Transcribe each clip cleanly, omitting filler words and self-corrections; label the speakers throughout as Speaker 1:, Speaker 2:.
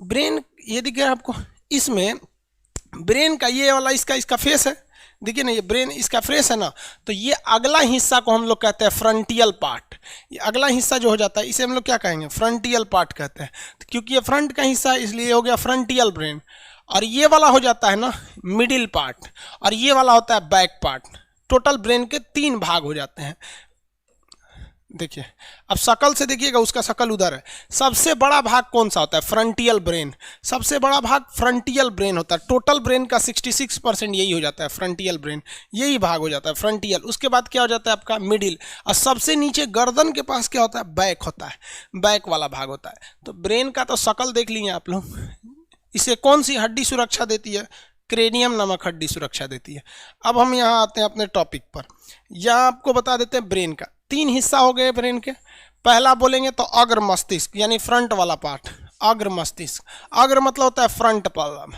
Speaker 1: Brain ये दिख रहा है आपको, इसमें ब्रेन का ये वाला इसका फेस है, देखिए ना ये ब्रेन इसका फेस है ना, तो ये अगला हिस्सा को हम लोग कहते हैं फ्रंटियल पार्ट। ये अगला हिस्सा जो हो जाता है इसे हम लोग क्या कहेंगे, फ्रंटियल पार्ट कहते हैं। तो क्योंकि ये फ्रंट का हिस्सा है इसलिए हो गया फ्रंटियल ब्रेन। और ये वाला हो जाता है ना मिडिल पार्ट, और ये वाला होता है बैक पार्ट। टोटल ब्रेन के 3 भाग हो जाते हैं। देखिए अब शकल से देखिएगा, उसका शकल उधर है। सबसे बड़ा भाग कौन सा होता है, फ्रंटियल ब्रेन। सबसे बड़ा भाग फ्रंटियल ब्रेन होता है। टोटल ब्रेन का 66% यही हो जाता है, फ्रंटियल ब्रेन यही भाग हो जाता है फ्रंटियल। उसके बाद क्या हो जाता है आपका मिडिल, और सबसे नीचे गर्दन के पास क्या होता है, बैक होता है, बैक वाला भाग होता है। तो ब्रेन का तो शकल देख लिए आप लोग। इसे कौन सी हड्डी सुरक्षा देती है, क्रेनियम नामक हड्डी सुरक्षा देती है। अब हम यहाँ आते हैं अपने टॉपिक पर। यहाँ आपको बता देते हैं ब्रेन का 3 हिस्सा हो गए ब्रेन के। पहला बोलेंगे तो अग्र मस्तिष्क, यानी फ्रंट वाला पार्ट, अग्र मस्तिष्क। अग्र मतलब होता है फ्रंट पार्ट,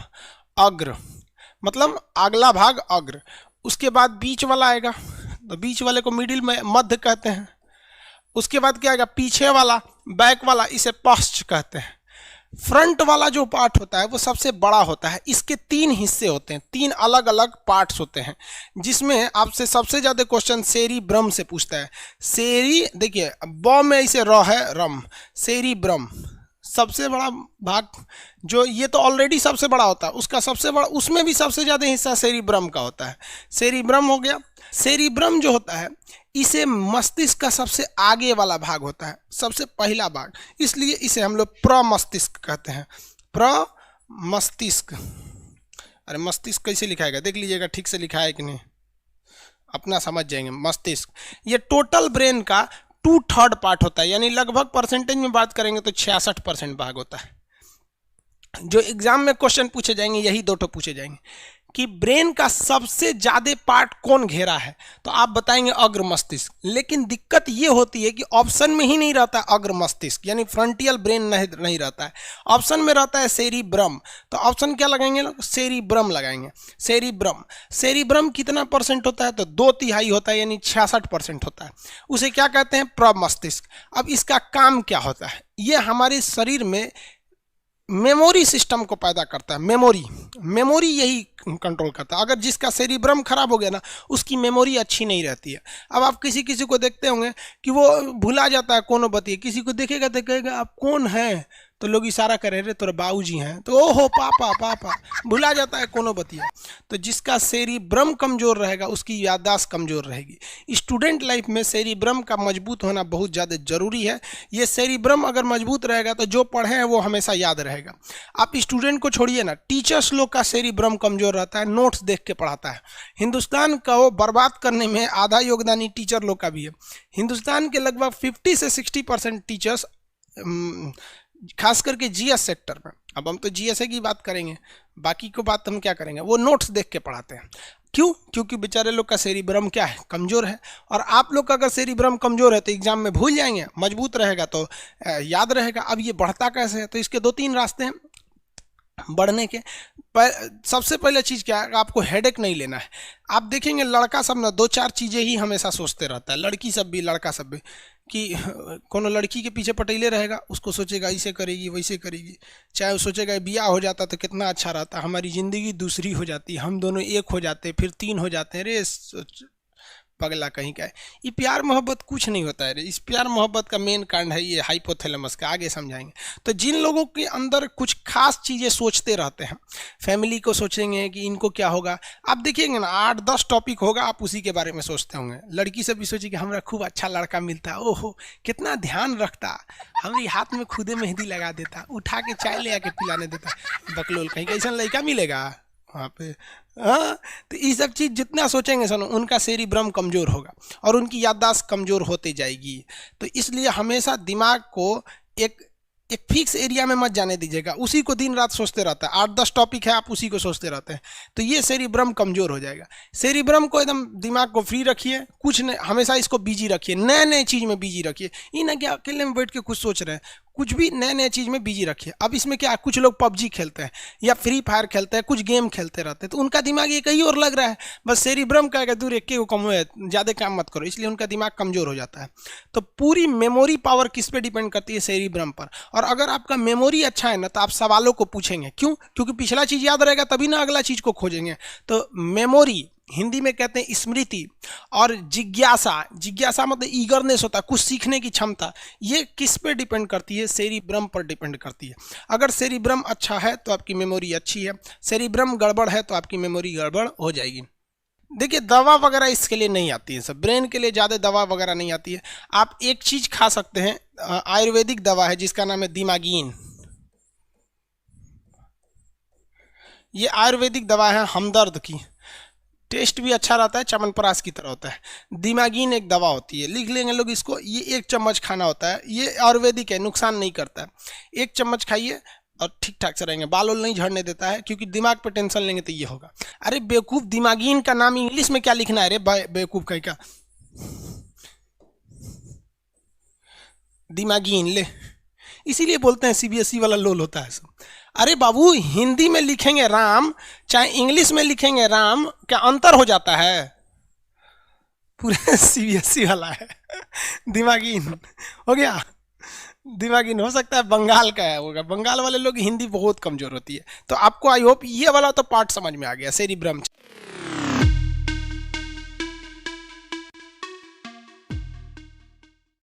Speaker 1: अग्र मतलब अगला भाग अग्र। उसके बाद बीच वाला आएगा, तो बीच वाले को मिडिल में मध्य कहते हैं। उसके बाद क्या आएगा, पीछे वाला बैक वाला, इसे पश्च कहते हैं। फ्रंट वाला जो पार्ट होता है वो सबसे बड़ा होता है। इसके 3 हिस्से होते हैं, 3 अलग अलग पार्ट्स होते हैं, जिसमें आपसे सबसे ज्यादा क्वेश्चन सेरिब्रम से पूछता है। सेरी देखिए ब में इसे र है रम, सेरिब्रम सबसे बड़ा भाग, जो ये तो ऑलरेडी सबसे बड़ा होता है, उसका सबसे बड़ा, उसमें भी सबसे ज्यादा हिस्सा सेरिब्रम का होता है। सेरिब्रम हो गया। सेरिब्रम जो होता है इसे मस्तिष्क का सबसे आगे वाला भाग होता है, सबसे पहला भाग, इसलिए इसे हम लोग प्रमस्तिष्क कहते हैं। प्रमस्तिष्क। अरे मस्तिष्क कैसे लिखाएगा देख लीजिएगा, ठीक से लिखा है कि नहीं, अपना समझ जाएंगे। मस्तिष्क ये टोटल ब्रेन का 2/3 पार्ट होता है, यानी लगभग परसेंटेज में बात करेंगे तो 66% भाग होता है। जो एग्जाम में क्वेश्चन पूछे जाएंगे यही 2 पूछे जाएंगे कि ब्रेन का सबसे ज्यादा पार्ट कौन घेरा है, तो आप बताएंगे अग्र मस्तिष्क। लेकिन दिक्कत ये होती है कि ऑप्शन में ही नहीं रहता है अग्र मस्तिष्क, यानी फ्रंटियल ब्रेन नहीं रहता है, ऑप्शन में रहता है सेरिब्रम। तो ऑप्शन क्या लगाएंगे लोग, सेरिब्रम लगाएंगे। सेरिब्रम, सेरिब्रम कितना परसेंट होता है, तो 2/3 होता है, यानी 66% होता है। उसे क्या कहते हैं, प्रमस्तिष्क। अब इसका काम क्या होता है, ये हमारे शरीर में मेमोरी सिस्टम को पैदा करता है। मेमोरी यही कंट्रोल करता है। अगर जिसका सेरिब्रम खराब हो गया ना, उसकी मेमोरी अच्छी नहीं रहती है। अब आप किसी किसी को देखते होंगे कि वो भुला जाता है कोनो बतिए, किसी को देखेगा तो कहेगा आप कौन है, तो लोग इशारा करे रे तोरे बाबूजी हैं, तो ओहो पापा पापा, भुला जाता है कोनो बतिया। तो जिसका सेरिब्रम कमजोर रहेगा उसकी याददाश्त कमजोर रहेगी। स्टूडेंट लाइफ में सेरिब्रम का मजबूत होना बहुत ज़्यादा जरूरी है। ये सेरिब्रम अगर मजबूत रहेगा तो जो पढ़े हैं वो हमेशा याद रहेगा। आप स्टूडेंट को छोड़िए ना, टीचर्स लोग का सेरिब्रम कमजोर रहता है, नोट्स देख के पढ़ाता है। हिंदुस्तान का वो बर्बाद करने में आधा योगदानी टीचर लोग का भी है। हिंदुस्तान के लगभग 50 से 60% टीचर्स, खास करके जीएस सेक्टर में, अब हम तो जीएसए की बात करेंगे, बाकी को बात हम क्या करेंगे, वो नोट्स देख के पढ़ाते हैं। क्यों? क्योंकि बेचारे लोग का सेरिब्रम क्या है, कमजोर है। और आप लोग का अगर सेरिब्रम कमजोर है तो एग्जाम में भूल जाएंगे, मजबूत रहेगा तो याद रहेगा। अब ये बढ़ता कैसे है, तो इसके 2-3 रास्ते हैं बढ़ने के। सबसे पहले चीज़ क्या है, आपको हेडेक नहीं लेना है। आप देखेंगे लड़का सब ना 2-4 चीज़ें ही हमेशा सोचते रहता है, लड़की सब भी लड़का सब भी, कि कोनो लड़की के पीछे पटेले रहेगा, उसको सोचेगा ऐसे करेगी वैसे करेगी। चाहे वो सोचेगा ब्याह हो जाता तो कितना अच्छा रहता, हमारी ज़िंदगी दूसरी हो जाती, हम दोनों एक हो जाते, फिर 3 हो जाते हैं। रे पगला कहीं का है, ये प्यार मोहब्बत कुछ नहीं होता है रे। इस प्यार मोहब्बत का मेन कांड है ये हाइपोथैलेमस का, आगे समझाएंगे। तो जिन लोगों के अंदर कुछ खास चीज़ें सोचते रहते हैं, फैमिली को सोचेंगे कि इनको क्या होगा, आप देखिएंगे ना 8-10 टॉपिक होगा, आप उसी के बारे में सोचते होंगे। लड़की से भी सोचे कि हमारा खूब अच्छा लड़का मिलता, ओहो कितना ध्यान रखता, हमारे हाथ में खुदे मेहंदी लगा देता, उठा के चाय ले आके पिलाने देता। बकलोल कहीं का ऐसा लड़का मिलेगा वहाँ पे। हाँ, तो ये सब चीज़ जितना सोचेंगे सुनो, उनका सेरिब्रम कमज़ोर होगा और उनकी याददाश्त कमज़ोर होती जाएगी। तो इसलिए हमेशा दिमाग को एक फिक्स एरिया में मत जाने दीजिएगा, उसी को दिन रात सोचते रहता है। 8-10 टॉपिक है, आप उसी को सोचते रहते हैं, तो ये सेरिब्रम कमज़ोर हो जाएगा। सेरिब्रम को एकदम दिमाग को फ्री रखिए, कुछ नहीं, हमेशा इसको बिजी रखिए, नए नए चीज़ में बिजी रखिए। ये ना कि अकेले में बैठ के कुछ सोच रहे हैं, कुछ भी नए नए चीज़ में बिजी रखिए। अब इसमें क्या, कुछ लोग पबजी खेलते हैं या फ्री फायर खेलते हैं, कुछ गेम खेलते रहते हैं, तो उनका दिमाग ये कहीं और लग रहा है, बस सेरिब्रम का है दूर, एक को कम है, ज़्यादा काम मत करो, इसलिए उनका दिमाग कमज़ोर हो जाता है। तो पूरी मेमोरी पावर किस पे डिपेंड करती है, सेरिब्रम पर। और अगर आपका मेमोरी अच्छा है ना तो आप सवालों को पूछेंगे, क्यों, क्योंकि पिछला चीज़ याद रहेगा तभी ना अगला चीज़ को खोजेंगे। तो मेमोरी, हिंदी में कहते हैं स्मृति, और जिज्ञासा, जिज्ञासा मतलब ईगरनेस होता है, कुछ सीखने की क्षमता, ये किस पे डिपेंड करती है, सेरिब्रम पर डिपेंड करती है। अगर सेरिब्रम अच्छा है तो आपकी मेमोरी अच्छी है, सेरिब्रम गड़बड़ है तो आपकी मेमोरी गड़बड़ हो जाएगी। देखिए दवा वगैरह इसके लिए नहीं आती है, सब ब्रेन के लिए ज़्यादा दवा वगैरह नहीं आती है। आप एक चीज़ खा सकते हैं, आयुर्वेदिक दवा है जिसका नाम है दिमागीन। ये आयुर्वेदिक दवा है हमदर्द की, टेस्ट भी अच्छा रहता है, च्यवनप्राश की तरह होता है। दिमागीन एक दवा होती है, लिख लेंगे लोग इसको, ये 1 चम्मच खाना होता है, ये आयुर्वेदिक है, नुकसान नहीं करता है। 1 चम्मच खाइए और ठीक ठाक से रहेंगे, बाल नहीं झड़ने देता है, क्योंकि दिमाग पे टेंशन लेंगे तो ये होगा। अरे बेवकूफ़, दिमागीन का नाम इंग्लिश में क्या लिखना है रे बेवकूफ़ कहीं का, दिमागीन ले, इसीलिए बोलते हैं सीबीएसई वाला लोल होता है सब। अरे बाबू, हिंदी में लिखेंगे राम चाहे इंग्लिश में लिखेंगे राम, क्या अंतर हो जाता है, पूरे सीबीएसई वाला है। दिमागीन हो गया, दिमागीन हो सकता है बंगाल का है, होगा, बंगाल वाले लोग हिंदी बहुत कमजोर होती है। तो आपको आई होप ये वाला तो पार्ट समझ में आ गया, सेरिब्रम।